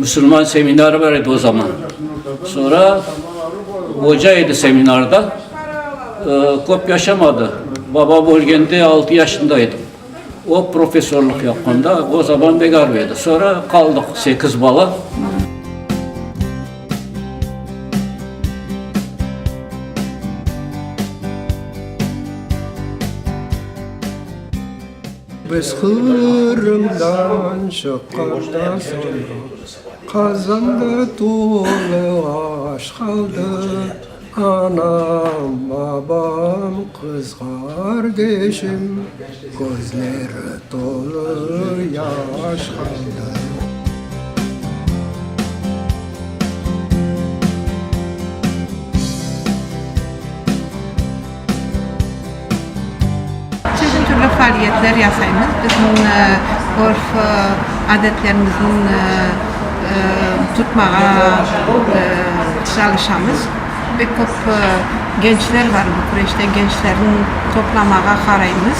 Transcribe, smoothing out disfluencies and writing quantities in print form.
Müslüman semineri vardı o zaman. Sonra hocaydı seminerde. Kop yaşamadı. Baba bölgende 6 yaşındaydım. O profesörlük yapmanda o zaman bekar verdi. Sonra kaldık 8 bala. Biz Kırım'dan çıktıktan sonra Kazan'da tuğlu aşk kaldı. Anam, babam, kız kardeşim gözleri dolu yaş kaldı. Çeşitli türlü faaliyetler yasayımız. Bizim örf adetlerimizin tutmağa çalışamız. Pek çok gençler var bu süreçte, gençlerin toplamağa karayımız.